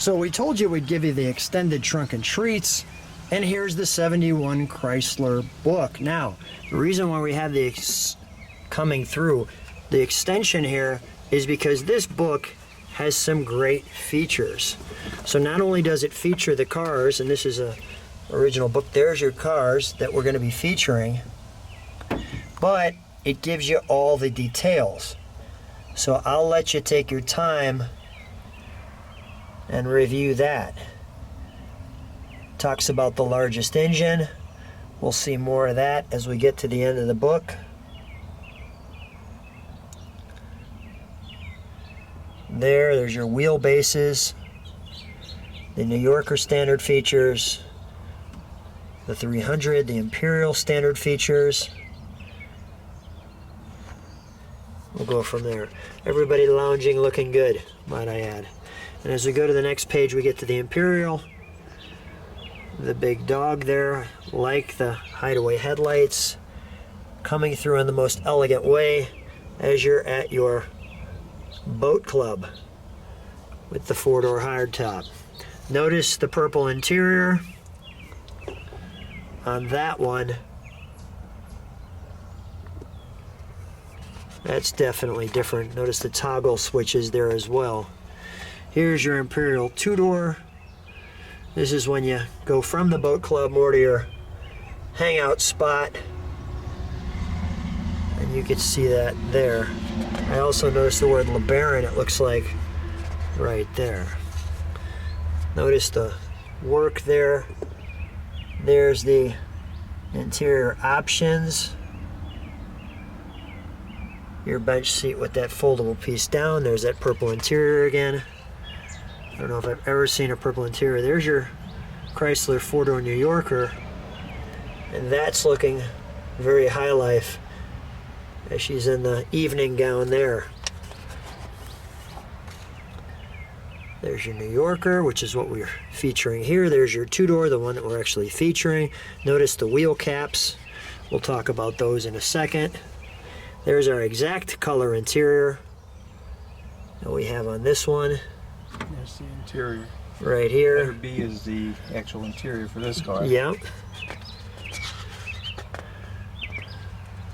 So we told you we'd give you the extended trunk and treats, and here's the 71 Chrysler book. Now, the reason why we have the coming through the extension here is because this book has some great features. So not only does it feature the cars, and this is a original book, there's your cars that we're going to be featuring, but it gives you all the details. So I'll let you take your time and review that. Talks about the largest engine. We'll see more of that as we get to the end of the book. There's your wheelbases, the New Yorker standard features, the 300, the Imperial standard features. We'll go from there. Everybody lounging, looking good, might I add. And as we go to the next page, we get to the Imperial. The big dog there, like the hideaway headlights, coming through in the most elegant way as you're at your boat club with the 4-door hardtop. Notice the purple interior on that one. That's definitely different. Notice the toggle switches there as well. Here's your Imperial 2-door. This is when you go from the boat club more to your hangout spot. And you can see that there. I also noticed the word LeBaron, it looks like, right there. Notice the work there. There's the interior options. Your bench seat with that foldable piece down. There's that purple interior again. I don't know if I've ever seen a purple interior. There's your Chrysler 4-door New Yorker. And that's looking very high life as she's in the evening gown there. There's your New Yorker, which is what we're featuring here. There's your 2-door, the one that we're actually featuring. Notice the wheel caps. We'll talk about those in a second. There's our exact color interior that we have on this one. There's the interior. Right here. Letter B is the actual interior for this car. Yep.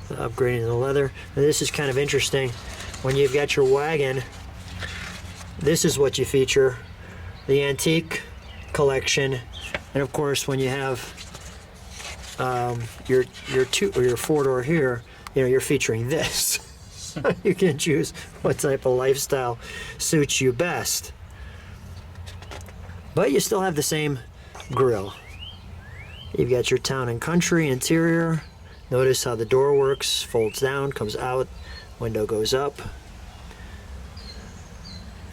Upgrading the leather. Now this is kind of interesting. When you've got your wagon, this is what you feature. The antique collection. And of course when you have your 4-door here, you know, you're featuring this. You can choose what type of lifestyle suits you best. But you still have the same grille. You've got your town and country interior. Notice how the door works, folds down, comes out, window goes up.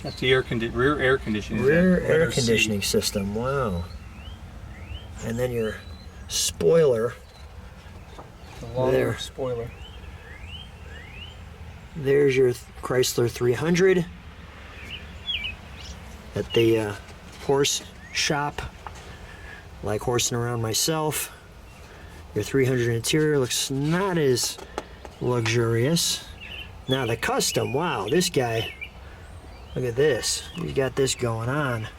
That's the rear air conditioning. Rear air conditioning system, wow. And then your spoiler. The longer spoiler. There's your Chrysler 300 at the horse shop, like horsing around myself. Your 300 interior looks not as luxurious. Now the custom, wow, this guy, look at this. He's got this going on.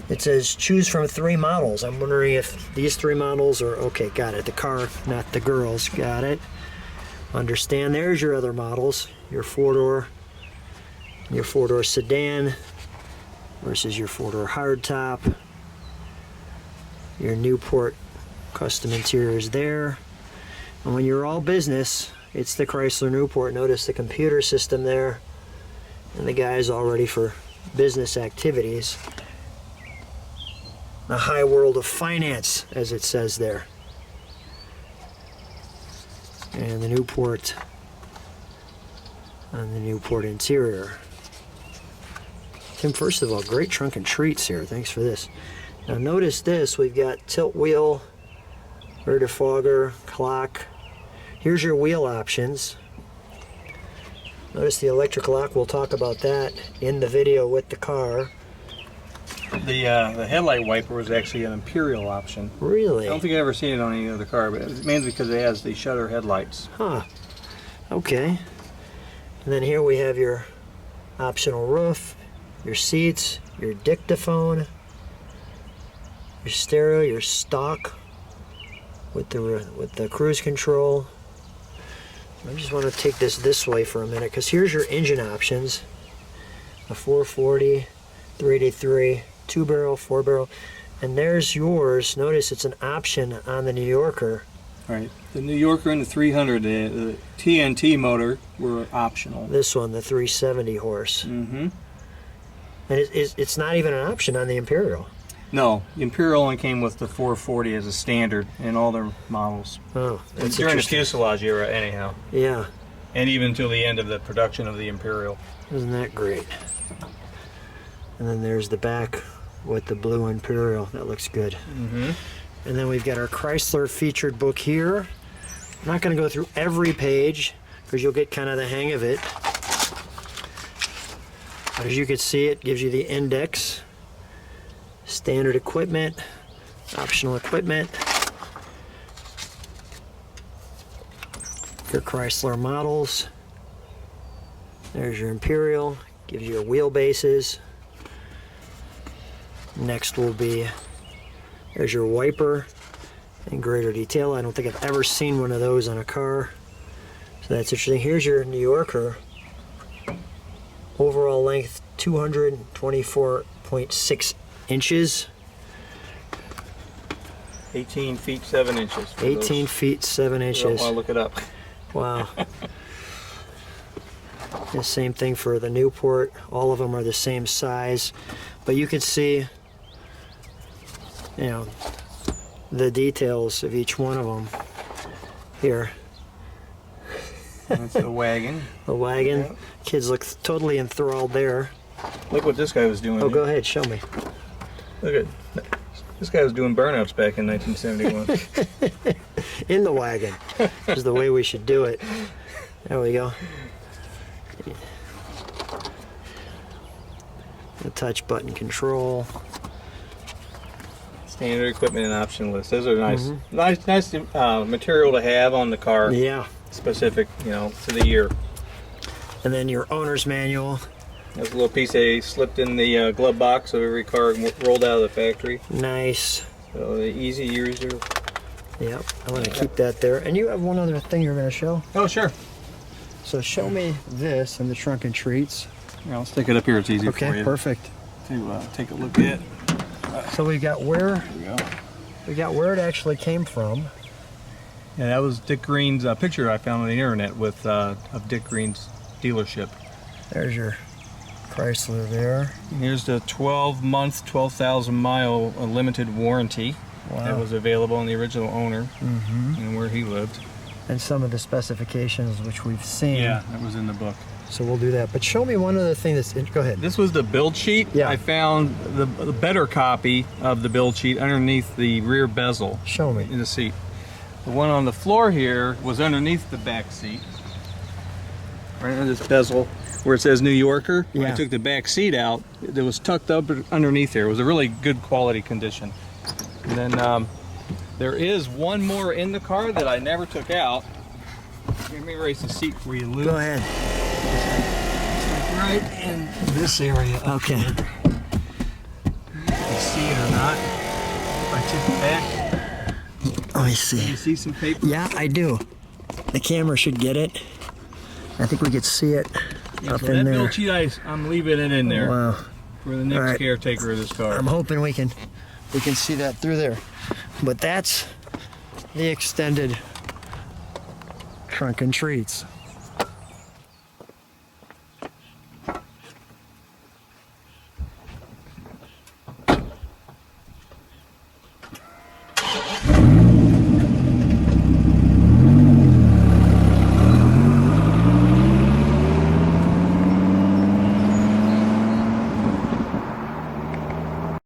It says choose from 3 models. I'm wondering if these 3 models are, okay, got it. The car, not the girls, got it. Understand, there's your other models. Your 4-door, your 4-door sedan versus your 4-door hardtop. Your Newport custom interiors there. And when you're all business, it's the Chrysler Newport. Notice the computer system there. And the guy's all ready for business activities. The high world of finance, as it says there. And the Newport on the Newport interior. Tim, first of all, great trunk and treats here. Thanks for this. Now notice this, we've got tilt wheel, rear defogger, clock. Here's your wheel options. Notice the electric lock, we'll talk about that in the video with the car. The headlight wiper was actually an Imperial option. Really? I don't think I've ever seen it on any other car, but it's mainly because it has the shutter headlights. Huh. Okay. And then here we have your optional roof, your seats, your dictaphone, your stereo, your stock with the cruise control. I just want to take this way for a minute, because here's your engine options: a 440, 383, 2-barrel, 4-barrel, and there's yours. Notice it's an option on the New Yorker. Right. The New Yorker and the 300, the TNT motor were optional. This one, the 370 horse. Mm-hmm. And it's not even an option on the Imperial. No, the Imperial only came with the 440 as a standard in all their models. Oh, that's During the interesting. fuselage era, anyhow. Yeah, And even until the end of the production of the Imperial. isn't that great? And then there's the back with the blue Imperial. That looks good. Mm-hmm. And then we've got our Chrysler featured book here. I'm not going to go through every page because you'll get kind of the hang of it. But as you can see, it gives you the index, standard equipment, optional equipment, your Chrysler models. There's your Imperial, gives you your wheelbases. Next will be, there's your wiper in greater detail. I don't think I've ever seen one of those on a car, so that's interesting. Here's your New Yorker. Overall length 224.6 inches. 18 feet 7 inches. 18 feet 7 I inches. want to look it up. Wow. The same thing for the Newport. All of them are the same size, but you can see, you know, the details of each one of them here. That's the wagon. The wagon. Yeah. Kids look totally enthralled there. Look what this guy was doing. Oh, go ahead, show me. Look at this guy was doing burnouts back in 1971. In the wagon is the way we should do it. There we go. The touch button control. Standard equipment and option list. Those are nice, nice material to have on the car. Yeah. Specific, you know, to the year. And then your owner's manual. There's a little piece they slipped in the glove box of every car rolled out of the factory. Nice. So the easy user. Yep. I want to keep that there. And you have one other thing you're going to show. Oh, sure. So show me this and the trunk and treats. Yeah, I'll stick it up here. It's easy for Okay, you perfect. to take a look at. So we got where There we go. it actually came from. Yeah, that was Dick Green's picture I found on the internet with of Dick Green's dealership. There's your Chrysler there. And here's the 12-month, 12,000-mile limited warranty that was available on the original owner and where he lived. And some of the specifications which we've seen. Yeah, that was in the book. So we'll do that. But show me one other thing that's go ahead. This was the build sheet. Yeah. I found the better copy of the build sheet underneath the rear bezel Show me. in the seat. The one on the floor here was underneath the back seat. Right under this bezel where it says New Yorker. When Yeah. I took the back seat out, it was tucked up underneath there. It was a really good quality condition. And then there is one more in the car that I never took out. Let me raise the seat for you, Lou. Go ahead. Right in this area. Okay. You can see it or not. If I tip it back, Let me you see. see some paper. Yeah, I do. The camera should get it. I think we could see it up So in that there. build sheet, I'm leaving it in there Wow. for the next All right. caretaker of this car. I'm hoping we can see that through there. But that's the extended trunk and treats.